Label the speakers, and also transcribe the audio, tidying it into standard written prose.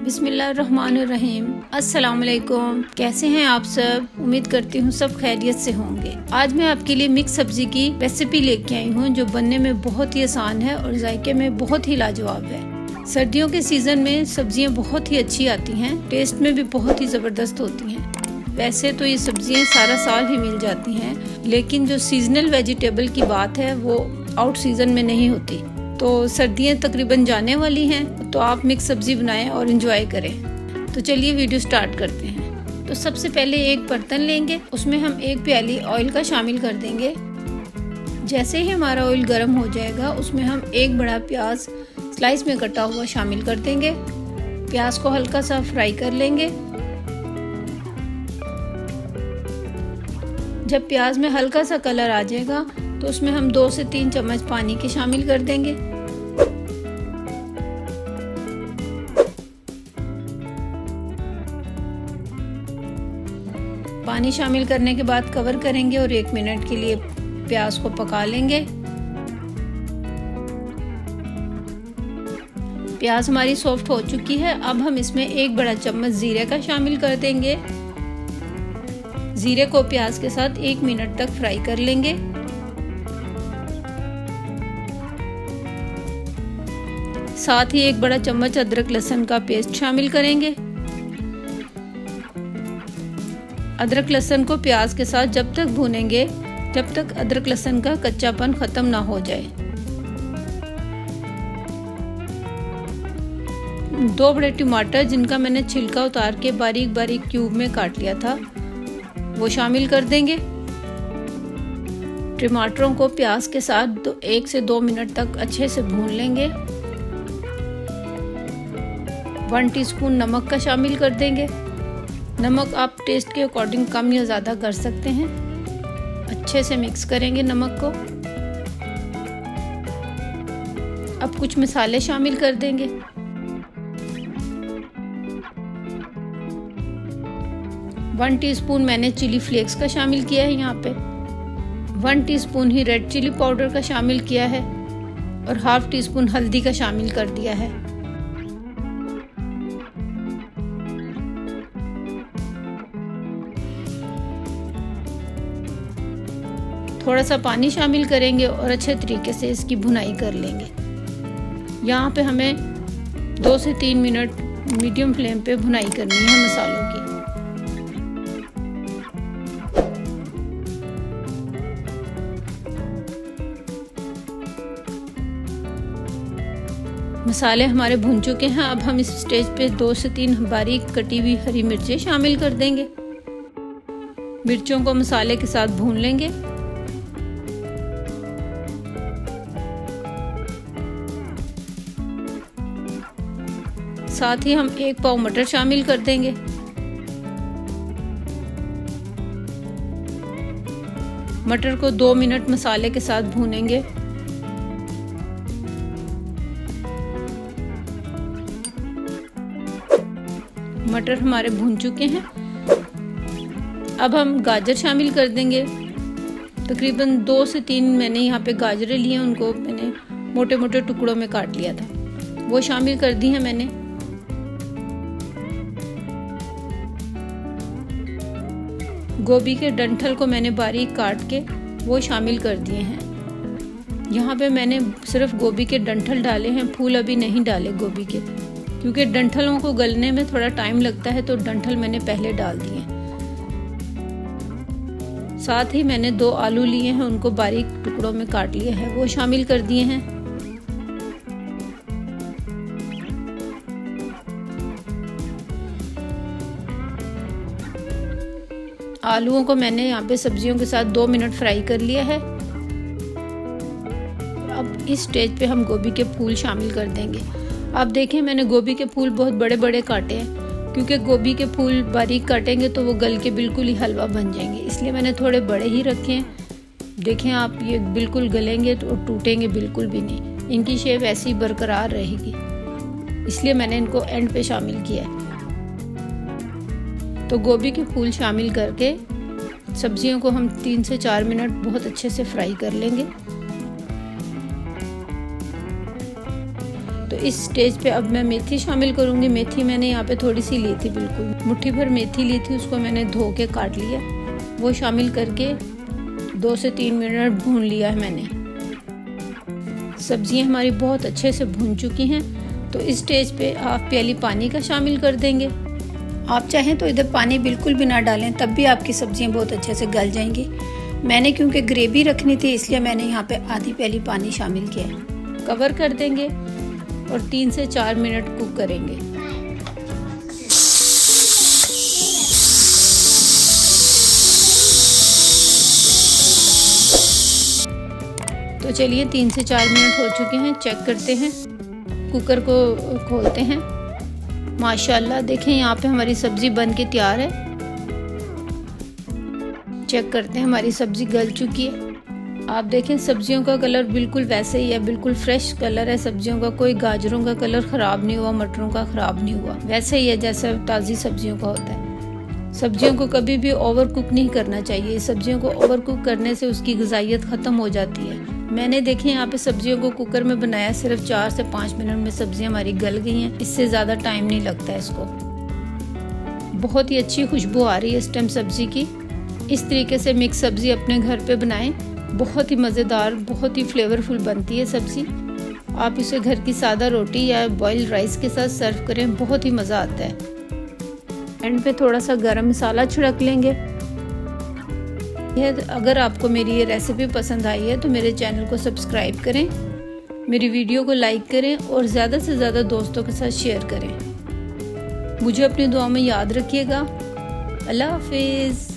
Speaker 1: बिस्मिल्लाहिर्रहमानिर्रहीम। अस्सलाम वालेकुम। कैसे हैं आप सब? उम्मीद करती हूँ सब खैरियत से होंगे। आज मैं आपके लिए मिक्स सब्जी की रेसिपी लेके आई हूँ जो बनने में बहुत ही आसान है और जायके में बहुत ही लाजवाब है। सर्दियों के सीजन में सब्जियाँ बहुत ही अच्छी आती हैं, टेस्ट में भी बहुत ही ज़बरदस्त होती हैं। वैसे तो ये सब्जियाँ सारा साल ही मिल जाती हैं, लेकिन जो सीजनल वेजिटेबल की बात है वो आउट सीजन में नहीं होती। तो सर्दियाँ तकरीबन जाने वाली हैं, तो आप मिक्स सब्जी बनाएं और एंजॉय करें। तो चलिए वीडियो स्टार्ट करते हैं। तो सबसे पहले एक बर्तन लेंगे, उसमें हम 1 प्याली ऑयल का शामिल कर देंगे। जैसे ही हमारा ऑयल गर्म हो जाएगा, उसमें हम 1 बड़ा प्याज स्लाइस में कटा हुआ शामिल कर देंगे। प्याज को हल्का सा फ्राई कर लेंगे। जब प्याज में हल्का सा कलर आ जाएगा तो उसमें हम 2 से 3 चम्मच पानी के शामिल कर देंगे। पानी शामिल करने के बाद कवर करेंगे और 1 मिनट के लिए प्याज को पका लेंगे। प्याज हमारी सॉफ्ट हो चुकी है। अब हम इसमें 1 बड़ा चम्मच जीरे का शामिल कर देंगे। जीरे को प्याज के साथ 1 मिनट तक फ्राई कर लेंगे। साथ ही 1 बड़ा चम्मच अदरक लहसुन का पेस्ट शामिल करेंगे। अदरक लहसुन को प्याज के साथ जब तक भूनेंगे जब तक अदरक लहसुन का कच्चापन खत्म ना हो जाए। 2 बड़े टमाटर जिनका मैंने छिलका उतार के बारीक बारीक क्यूब में काट लिया था वो शामिल कर देंगे। टमाटरों को प्याज के साथ 1 से 2 मिनट तक अच्छे से भून लेंगे। 1 टीस्पून नमक का शामिल कर देंगे। नमक आप टेस्ट के अकॉर्डिंग कम या ज़्यादा कर सकते हैं। अच्छे से मिक्स करेंगे नमक को। अब कुछ मसाले शामिल कर देंगे। 1 टीस्पून मैंने चिली फ्लेक्स का शामिल किया है यहाँ पे। 1 टीस्पून ही रेड चिली पाउडर का शामिल किया है और ½ टीस्पून हल्दी का शामिल कर दिया है। थोड़ा सा पानी शामिल करेंगे और अच्छे तरीके से इसकी भुनाई कर लेंगे। यहाँ पे हमें 2 से 3 मिनट मीडियम फ्लेम पे भुनाई करनी है मसालों की। मसाले हमारे भुन चुके हैं। अब हम इस स्टेज पे 2 से 3 बारीक कटी हुई हरी मिर्चें शामिल कर देंगे। मिर्चों को मसाले के साथ भून लेंगे। साथ ही हम 1 पाव मटर शामिल कर देंगे। मटर को 2 मिनट मसाले के साथ भूनेंगे। मटर हमारे भून चुके हैं। अब हम गाजर शामिल कर देंगे। तकरीबन 2 से 3 मैंने यहाँ पे गाजरें ली हैं, उनको मैंने मोटे मोटे टुकड़ों में काट लिया था, वो शामिल कर दी हैं मैंने। गोभी के डंठल को मैंने बारीक काट के वो शामिल कर दिए हैं। यहाँ पे मैंने सिर्फ गोभी के डंठल डाले हैं, फूल अभी नहीं डाले गोभी के, क्योंकि डंठलों को गलने में थोड़ा टाइम लगता है, तो डंठल मैंने पहले डाल दिए। साथ ही मैंने 2 आलू लिए हैं, उनको बारीक टुकड़ों में काट लिए हैं, वो शामिल कर दिए हैं। आलूओं को मैंने यहाँ पे सब्जियों के साथ 2 मिनट फ्राई कर लिया है। अब इस स्टेज पे हम गोभी के फूल शामिल कर देंगे। आप देखें मैंने गोभी के फूल बहुत बड़े बड़े काटे हैं, क्योंकि गोभी के फूल बारीक काटेंगे तो वो गल के बिल्कुल ही हलवा बन जाएंगे, इसलिए मैंने थोड़े बड़े ही रखे हैं। देखें आप, ये बिल्कुल गलेंगे तो टूटेंगे बिल्कुल भी नहीं, इनकी शेप ऐसी बरकरार रहेगी, इसलिए मैंने इनको एंड पे शामिल किया है। तो गोभी के फूल शामिल करके सब्जियों को हम 3 से 4 मिनट बहुत अच्छे से फ्राई कर लेंगे। तो इस स्टेज पे अब मैं मेथी शामिल करूँगी। मेथी मैंने यहाँ पे थोड़ी सी ली थी, बिल्कुल मुट्ठी भर मेथी ली थी, उसको मैंने धो के काट लिया। वो शामिल करके 2 से 3 मिनट भून लिया है मैंने। सब्जियां हमारी बहुत अच्छे से भून चुकी हैं, तो इस स्टेज पे हाफ प्याली पानी का शामिल कर देंगे। आप चाहें तो इधर पानी बिल्कुल भी ना डालें, तब भी आपकी सब्जियां बहुत अच्छे से गल जाएंगी। मैंने क्योंकि ग्रेवी रखनी थी इसलिए मैंने यहाँ पे आधी प्याली पानी शामिल किया है। कवर कर देंगे और 3 से 4 मिनट कुक करेंगे। तो चलिए 3 से 4 मिनट हो चुके हैं, चेक करते हैं। कुकर को खोलते हैं। माशाल्लाह देखें यहाँ पे हमारी सब्जी बन के तैयार है। चेक करते हैं, हमारी सब्जी गल चुकी है। आप देखें सब्जियों का कलर बिल्कुल वैसे ही है, बिल्कुल फ्रेश कलर है सब्जियों का। कोई गाजरों का कलर ख़राब नहीं हुआ, मटरों का ख़राब नहीं हुआ, वैसे ही है जैसे ताज़ी सब्जियों का होता है। सब्जियों को कभी भी ओवर कुक नहीं करना चाहिए। सब्जियों को ओवर कुक करने से उसकी ग़िज़ाइयत ख़त्म हो जाती है। मैंने देखें यहाँ पे सब्जियों को कुकर में बनाया, सिर्फ 4 से 5 मिनट में सब्जियाँ हमारी गल गई हैं। इससे ज़्यादा टाइम नहीं लगता है इसको। बहुत ही अच्छी खुशबू आ रही है इस टाइम सब्ज़ी की। इस तरीके से मिक्स सब्ज़ी अपने घर पे बनाएं, बहुत ही मज़ेदार, बहुत ही फ्लेवरफुल बनती है सब्ज़ी। आप इसे घर की सादा रोटी या बॉइल्ड राइस के साथ सर्व करें, बहुत ही मज़ा आता है। एंड पे थोड़ा सा गरम मसाला छिड़क लेंगे। अगर आपको मेरी ये रेसिपी पसंद आई है तो मेरे चैनल को सब्सक्राइब करें, मेरी वीडियो को लाइक करें और ज़्यादा से ज़्यादा दोस्तों के साथ शेयर करें। मुझे अपनी दुआ में याद रखिएगा। अल्लाह हाफिज़।